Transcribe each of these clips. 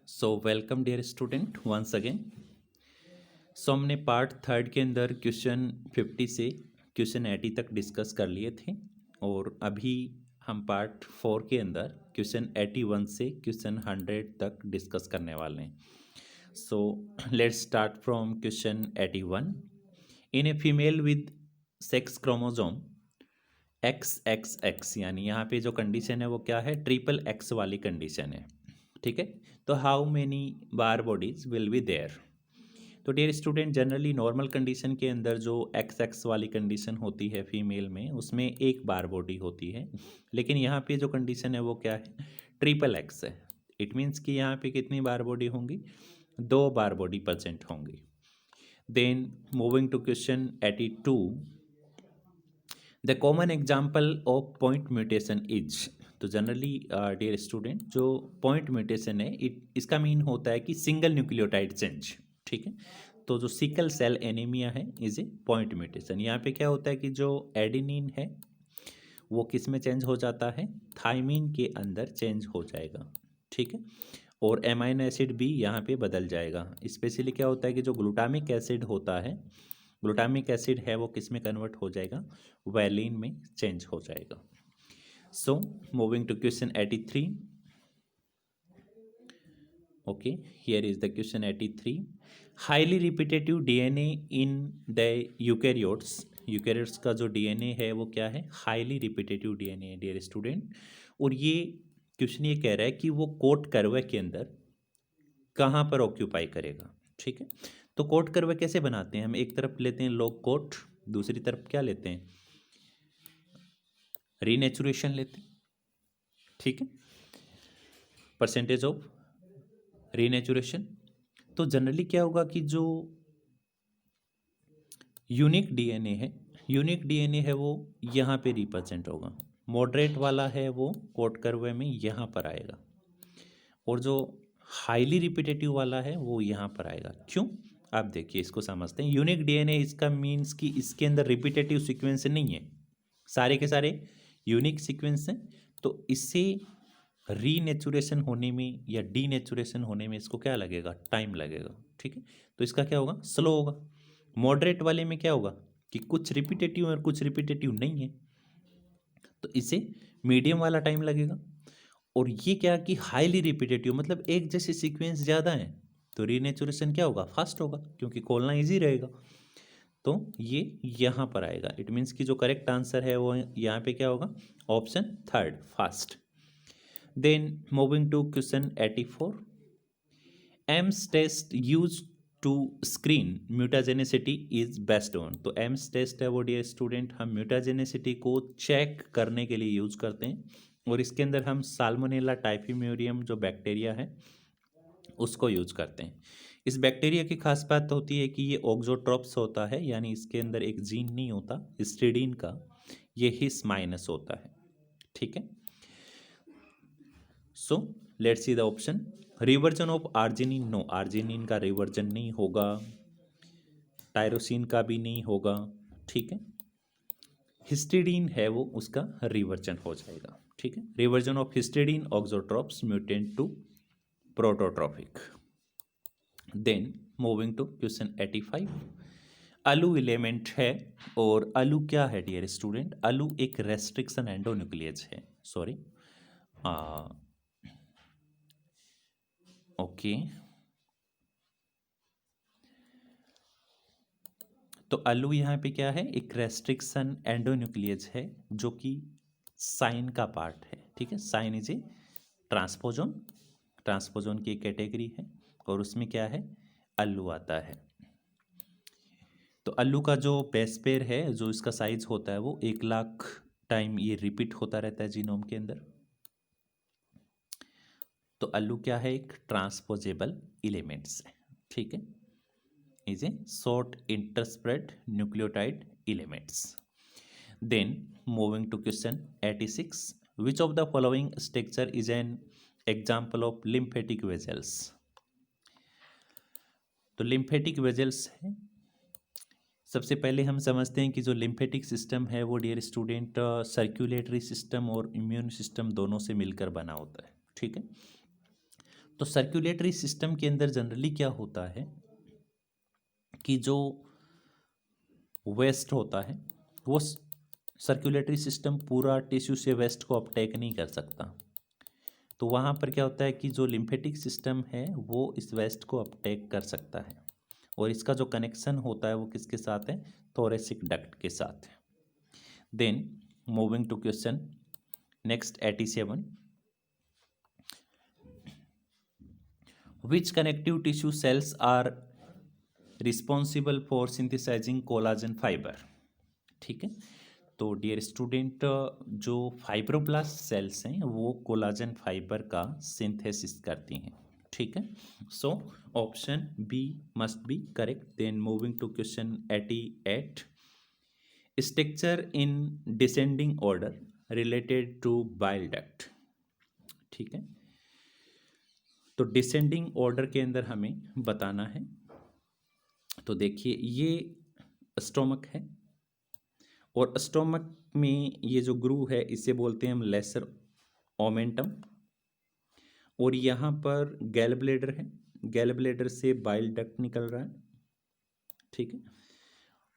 सो welcome dear student once again. So हमने part third के अंदर क्वेश्चन 50 से क्वेश्चन 80 तक डिस्कस कर लिए थे और अभी हम पार्ट फोर के अंदर क्वेश्चन 81 से क्वेश्चन 100 तक डिस्कस करने वाले हैं। So let's start from question 81। In a female with sex chromosome XXX, यानी यहाँ पे जो कंडीशन है वो क्या है, ट्रिपल एक्स वाली कंडीशन है। ठीक है, तो how many Barr bodies will be there. तो dear student, generally normal condition के अंदर जो XX वाली कंडीशन होती है फीमेल में, उसमें एक बार बॉडी होती है, लेकिन यहाँ पे जो कंडीशन है वो क्या है, ट्रिपल एक्स है। इट मीन्स कि यहाँ पे कितनी बार बॉडी होंगी, 2 बार बॉडी प्रेजेंट होंगी। Then moving to question 82, the common example of point mutation is. तो जनरली डियर स्टूडेंट, जो पॉइंट म्यूटेशन है इसका मीन होता है कि सिंगल न्यूक्लियोटाइड चेंज। ठीक है, तो जो सिकल सेल एनीमिया है इज ए पॉइंट म्यूटेशन। यहाँ पे क्या होता है कि जो एडेनिन है वो किस में चेंज हो जाता है, थाइमिन के अंदर चेंज हो जाएगा। ठीक है, और एमाइनो एसिड भी यहाँ पे बदल जाएगा। स्पेशली क्या होता है कि जो ग्लूटामिक एसिड होता है, ग्लूटामिक एसिड है वो किस में कन्वर्ट हो जाएगा, वैलिन में चेंज हो जाएगा। So moving to question 83। Okay, here is the question 83। Highly repetitive DNA in the eukaryotes. Eukaryotes का जो डीएनए है वो क्या है, हाईली रिपीटेटिव डीएनए है डियर स्टूडेंट। और ये क्वेश्चन ये कह रहा है कि वो कोट कर्व के अंदर कहाँ पर ऑक्यूपाई करेगा। ठीक है, तो कोट कर्व कैसे बनाते हैं, हम एक तरफ लेते हैं लॉग कोट, दूसरी तरफ क्या लेते हैं, रीनेचुरेशन लेते हैं। ठीक है, परसेंटेज ऑफ रीनेचुरेशन। तो जनरली क्या होगा कि जो यूनिक डीएनए है, यूनिक डीएनए है वो यहाँ पे रिप्रेजेंट होगा। मॉडरेट वाला है वो कोट कर्व में यहाँ पर आएगा, और जो हाईली रिपीटेटिव वाला है वो यहाँ पर आएगा। क्यों, आप देखिए इसको समझते हैं। यूनिक डीएनए इसका मीन्स कि इसके अंदर रिपीटेटिव सीक्वेंस नहीं है, सारे के सारे यूनिक सीक्वेंस हैं। तो इससे रीनेचुरेशन होने में या डीनेचुरेशन होने में इसको क्या लगेगा, टाइम लगेगा। ठीक है, तो इसका क्या होगा, स्लो होगा। मॉडरेट वाले में क्या होगा कि कुछ रिपीटेटिव और कुछ रिपीटेटिव नहीं है, तो इसे मीडियम वाला टाइम लगेगा। और ये क्या कि हाईली रिपीटेटिव मतलब एक जैसे सीक्वेंस ज़्यादा है, तो रीनेचुरेशन क्या होगा, फास्ट होगा, क्योंकि खोलना इजी रहेगा। तो ये यहाँ पर आएगा। इट मीन्स कि जो करेक्ट आंसर है वो यहाँ पे क्या होगा, option third, fast. Then moving to question 84। Ames test use to screen mutagenicity is best on. तो एम्स टेस्ट है वो डियर स्टूडेंट, हम म्यूटाजेनेसिटी को चेक करने के लिए यूज करते हैं, और इसके अंदर हम साल्मोनेला टाइफीम्यूरियम जो बैक्टीरिया है उसको यूज करते हैं। इस बैक्टीरिया की खास बात होती है कि ये ऑक्सोट्रोप्स होता है, यानी इसके अंदर एक जीन नहीं होता हिस्टिडीन का, ये हिस माइनस होता है। ठीक है, so let's see the option. Reversion of arginine, no, arginine का रिवर्जन नहीं होगा, टायरोसिन का भी नहीं होगा। ठीक है, हिस्टिडीन है वो उसका रिवर्जन हो जाएगा। ठीक है, reversion of histidine auxotrophs mutant to prototrophic. Then moving to question 85। Alu element है, और अलू क्या है डियर स्टूडेंट, अलू एक रेस्ट्रिक्शन एंडोन्यूक्लियस है। सॉरी, ओके, तो अलू यहाँ पे क्या है, एक रेस्ट्रिक्शन एंडोन्यूक्लियस है जो कि साइन का पार्ट है। ठीक है, साइन इज ए ट्रांसपोजोन, ट्रांसपोजोन की कैटेगरी है, और उसमें क्या है, अलू आता है। तो अलू का जो बेस पेयर है, जो इसका साइज होता है वो 1,00,000 टाइम ये रिपीट होता रहता है जीनोम के अंदर। तो अलू क्या है, एक ट्रांसपोजेबल एलिमेंट्स है। ठीक है, is a short interspersed nucleotide elements. Then moving to question 86, which of the following structure is an example of lymphatic vessels? तो lymphatic vessels है, सबसे पहले हम समझते हैं कि जो लिम्फेटिक सिस्टम है वो डियर स्टूडेंट सर्कुलेटरी सिस्टम और इम्यून सिस्टम दोनों से मिलकर बना होता है। ठीक है, तो सर्कुलेटरी सिस्टम के अंदर जनरली क्या होता है कि जो वेस्ट होता है वो सर्कुलेटरी सिस्टम पूरा टिश्यू से वेस्ट को अपटेक नहीं कर सकता। तो वहाँ पर क्या होता है कि जो लिम्फेटिक सिस्टम है वो इस वेस्ट को अपटेक कर सकता है, और इसका जो कनेक्शन होता है वो किसके साथ है, थोरेसिक डक्ट के साथ है। Then moving to question next 87, which connective tissue cells are responsible for synthesising collagen fibre. ठीक है, तो डियर स्टूडेंट, जो फाइब्रोब्लास्ट सेल्स हैं वो कोलाजन फाइबर का सिंथेसिस करती हैं। ठीक है, so option B must be correct. Then moving to question 88, structure in descending order related to bile duct. ठीक है, तो डिसेंडिंग ऑर्डर के अंदर हमें बताना है। तो देखिए ये स्टोमक है, और स्टोमक में ये जो ग्रू है इसे बोलते हैं हम लेसर ओमेंटम, और यहाँ पर गैल ब्लेडर है, गैल ब्लेडर से बाइल डक्ट निकल रहा है। ठीक है,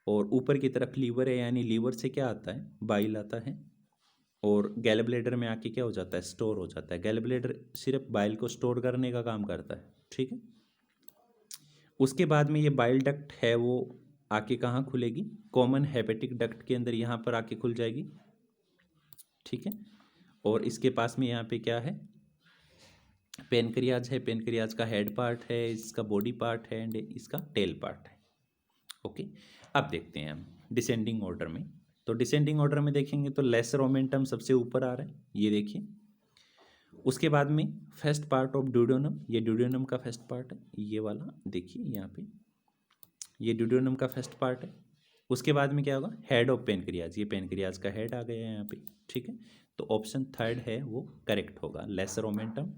और ऊपर की तरफ लीवर है, यानी लीवर से क्या आता है, बाइल आता है, और गैल ब्लेडर में आके क्या हो जाता है, स्टोर हो जाता है। गैल ब्लेडर सिर्फ बाइल को स्टोर करने का काम करता है। ठीक है, उसके बाद में ये बाइल डक्ट है वो आके कहाँ खुलेगी, कॉमन हेपेटिक डक्ट के अंदर यहाँ पर आके खुल जाएगी। ठीक है, और इसके पास में यहाँ पे क्या है, पेनक्रियाज है, पेनक्रियाज का हेड पार्ट है, इसका बॉडी पार्ट है, एंड इसका टेल पार्ट है। ओके, अब देखते हैं हम डिसेंडिंग ऑर्डर में। तो डिसेंडिंग ऑर्डर में देखेंगे तो लेसर ओमेंटम सबसे ऊपर आ रहा है, ये देखिए। उसके बाद में फर्स्ट पार्ट ऑफ ड्यूडेनम, ये ड्यूडेनम का फर्स्ट पार्ट है, ये वाला देखिए यहाँ पे, ये ड्यूडेनम का फर्स्ट पार्ट है। उसके बाद में क्या होगा, हेड ऑफ पेनक्रियाज, ये पेनक्रियाज का हेड आ गया है यहाँ पे। ठीक है, तो ऑप्शन थर्ड है वो करेक्ट होगा, lesser omentum,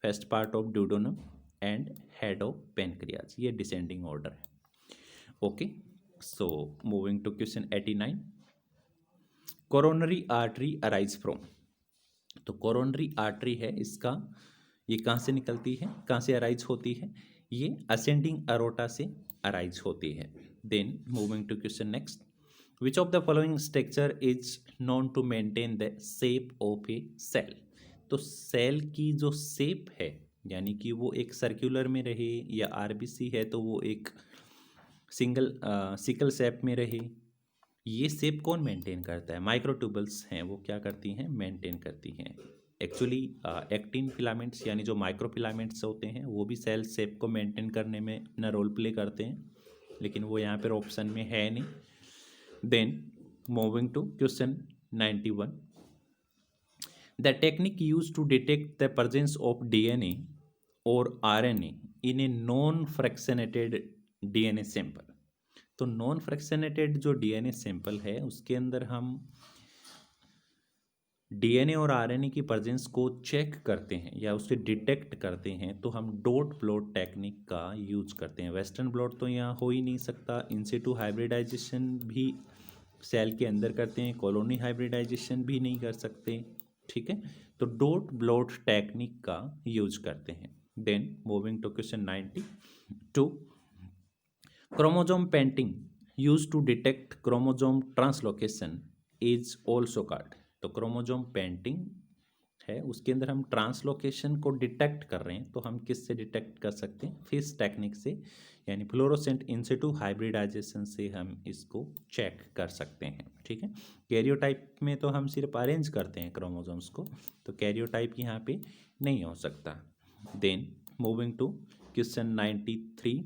first part of duodenum and head of pancreas, ये डिसेंडिंग ऑर्डर है। Okay, so moving to question 89, coronary artery arise from. तो कोरोनरी आर्टरी है इसका, ये कहाँ से निकलती है, कहाँ से अराइज होती है, ये असेंडिंग अरोटा से अराइज होती है। Then moving to question next, which of the following structure is known to maintain the shape of a cell. तो सेल की जो शेप है, यानी कि वो एक सर्कुलर में रहे, या आरबीसी है तो वो एक सिकल शेप में रहे, ये शेप कौन मेंटेन करता है, माइक्रोट्यूबल्स हैं वो क्या करती हैं, मेंटेन करती हैं। एक्चुअली एक्टिन फिलामेंट्स यानी जो माइक्रो फिलामेंट्स होते हैं वो भी सेल शेप को मेंटेन करने में अपना रोल प्ले करते हैं, लेकिन वो यहाँ पर ऑप्शन में है नहीं। Then moving to question 91, the technique use to detect the presence of DNA और RNA in a non fractionated DNA sample. तो नॉन फ्रैक्शनेटेड जो डीएनए सैंपल है उसके अंदर हम डीएनए और आरएनए की प्रेजेंस को चेक करते हैं या उसे डिटेक्ट करते हैं, तो हम डॉट ब्लॉट टेक्निक का यूज करते हैं। वेस्टर्न ब्लॉट तो यहाँ हो ही नहीं सकता, इनसिटू हाइब्रिडाइजेशन भी सेल के अंदर करते हैं, कॉलोनी हाइब्रिडाइजेशन भी नहीं कर सकते। ठीक है, तो डॉट ब्लॉट टेक्निक का यूज करते हैं। Then moving to question 92, chromosome painting use to detect chromosome translocation is also called. तो क्रोमोसोम पेंटिंग है उसके अंदर हम ट्रांसलोकेशन को डिटेक्ट कर रहे हैं, तो हम किससे डिटेक्ट कर सकते हैं, फिश टेक्निक से, यानी फ्लोरोसेंट इनसिटू हाइब्रिडाइजेशन से हम इसको चेक कर सकते हैं। ठीक है, कैरियोटाइप में तो हम सिर्फ अरेंज करते हैं क्रोमोसोम्स को, तो कैरियोटाइप यहाँ पे नहीं हो सकता। Then moving to question 93,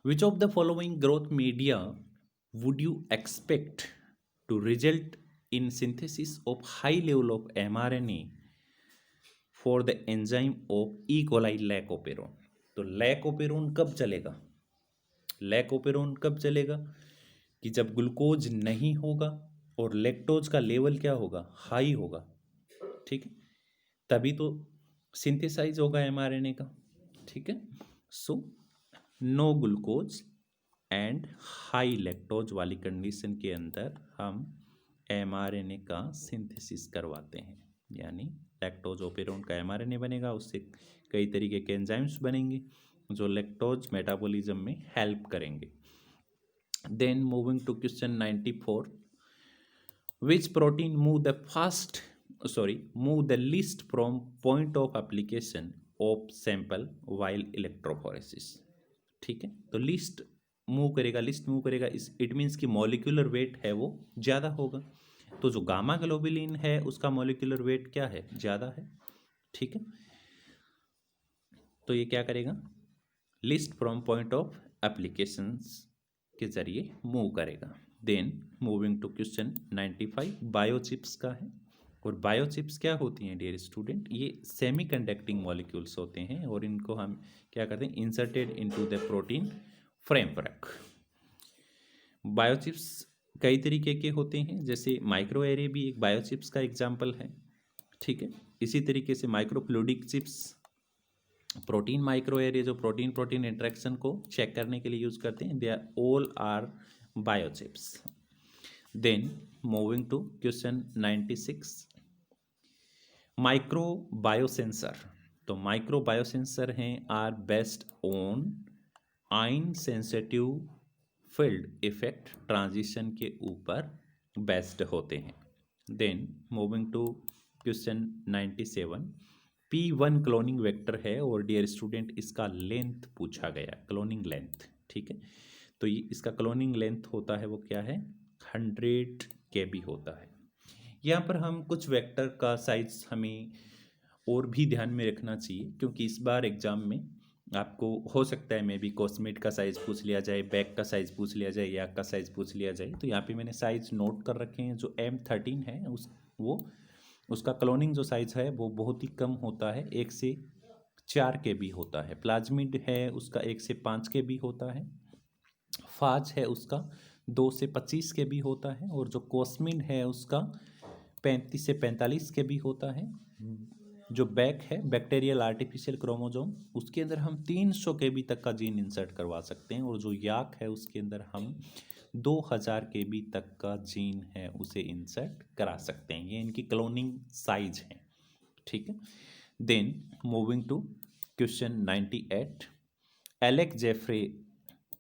which of the following growth media would you expect to result in synthesis of high level of mRNA for the enzyme of E. coli lactoperon? तो lac operon कब चलेगा, lac operon कब चलेगा कि जब glucose नहीं होगा और लैक्टोज का लेवल क्या होगा, हाई होगा। ठीक है, तभी तो सिंथेसाइज होगा एमआरएनए का। ठीक है, so no glucose and high lactose वाली कंडीशन के अंदर हम एमआरएनए का सिंथेसिस करवाते हैं, यानी लैक्टोज ओपेरोन का mRNA बनेगा, उससे कई तरीके के एंजाइम्स बनेंगे जो लैक्टोज मेटाबॉलिज्म में हेल्प करेंगे। Then moving to question 94, which protein move the least from point of application of sample while electrophoresis। ठीक है, तो लिस्ट मूव करेगा इस इट मीन्स कि मॉलिक्यूलर वेट है वो ज़्यादा होगा। तो जो गामा ग्लोबुलिन है उसका मॉलिक्यूलर वेट क्या है, ज़्यादा है। ठीक है, तो ये क्या करेगा, list from point of applications के जरिए मूव करेगा। Then moving to question 95, biochips का है। और बायोचिप्स क्या होती हैं डियर स्टूडेंट, ये सेमी कंडक्टिंग मॉलिक्यूल्स होते हैं और इनको हम क्या करते हैं, inserted into the protein framework. Biochips कई तरीके के होते हैं, जैसे माइक्रो एरे भी एक बायोचिप्स का एग्जाम्पल है। ठीक है, इसी तरीके से microfluidic chips, protein micro array जो प्रोटीन प्रोटीन इंटरेक्शन को चेक करने के लिए यूज करते हैं, they are all are biochips. Then moving to question 96, micro biosensor. तो माइक्रो बायोसेंसर हैं are based on ion sensitive field effect transition के ऊपर बेस्ड होते हैं। Then moving to question 97, P1 cloning vector है और डियर स्टूडेंट इसका length पूछा गया, क्लोनिंग लेंथ। ठीक है, तो ये इसका क्लोनिंग लेंथ होता है वो क्या है, 100 KB होता है। यहाँ पर हम कुछ वेक्टर का साइज हमें और भी ध्यान में रखना चाहिए, क्योंकि इस बार एग्जाम में आपको हो सकता है मे बी कॉस्मेट का साइज़ पूछ लिया जाए, बैग का साइज़ पूछ लिया जाए, या का साइज़ पूछ लिया जाए। तो यहाँ पे मैंने साइज़ नोट कर रखे हैं। जो M13 है उसका क्लोनिंग जो साइज़ है वो बहुत ही कम होता है, 1 से 4 KB होता है। प्लाज्मिड है उसका 1 से 5 KB होता है। फाज है उसका 2 से 25 KB होता है। और जो कॉस्मिड है उसका 35 से 45 KB होता है। जो बैक है बैक्टीरियल आर्टिफिशियल क्रोमोसोम, उसके अंदर हम 300 KB तक का जीन इंसर्ट करवा सकते हैं। और जो याक है उसके अंदर हम 2000 KB तक का जीन है उसे इंसर्ट करा सकते हैं। ये इनकी क्लोनिंग साइज है। ठीक है, then moving to question 98, Alec Jeffreys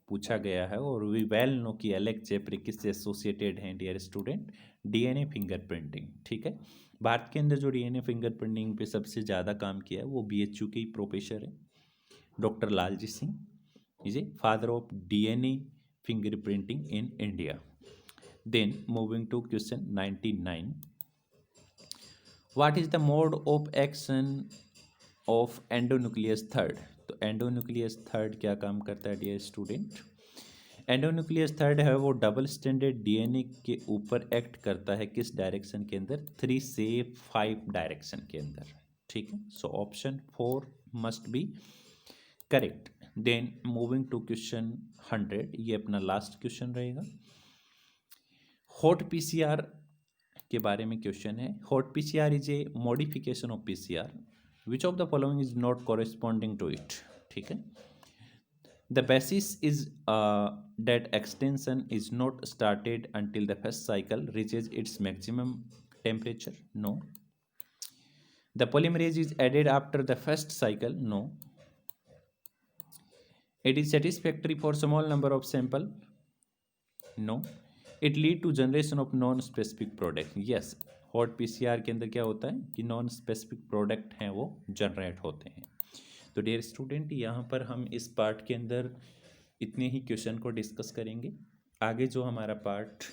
पूछा गया है और वी वेल नो कि एलेक जेफ्रे किससे एसोसिएटेड हैं डियर स्टूडेंट, डीएनए फिंगरप्रिंटिंग। ठीक है, भारत के अंदर जो डीएनए फिंगरप्रिंटिंग पे सबसे ज़्यादा काम किया है वो BHU के ही प्रोफेसर है, doctor Lalji Singh. Is a father of DNA fingerprinting in India. Then moving to question 99, what is the mode of action of endonuclease third. तो एंडोन्यूक्लियस थर्ड क्या काम करता है डियर स्टूडेंट, एंडोन्यूक्लियस थर्ड है वो डबल स्टैंडर्ड डीएनए के ऊपर act करता है, किस डायरेक्शन के अंदर, 3 से 5 डायरेक्शन के अंदर। ठीक है, so option 4 must be correct. Then moving to question 100, ये अपना लास्ट क्वेश्चन रहेगा। हॉट पीसीआर के बारे में क्वेश्चन है। Hot PCR is a modification of PCR, which of the following is not corresponding to it. ठीक है, the basis is that extension is not started until the first cycle reaches its maximum temperature. No. The polymerase is added after the first cycle. No. It is satisfactory for small number of sample. No. It lead to generation of non-specific product. Yes. Hot PCR के अंदर क्या होता है कि non specific product हैं वो generate होते हैं। तो डियर स्टूडेंट, यहाँ पर हम इस पार्ट के अंदर इतने ही क्वेश्चन को डिस्कस करेंगे। आगे जो हमारा पार्ट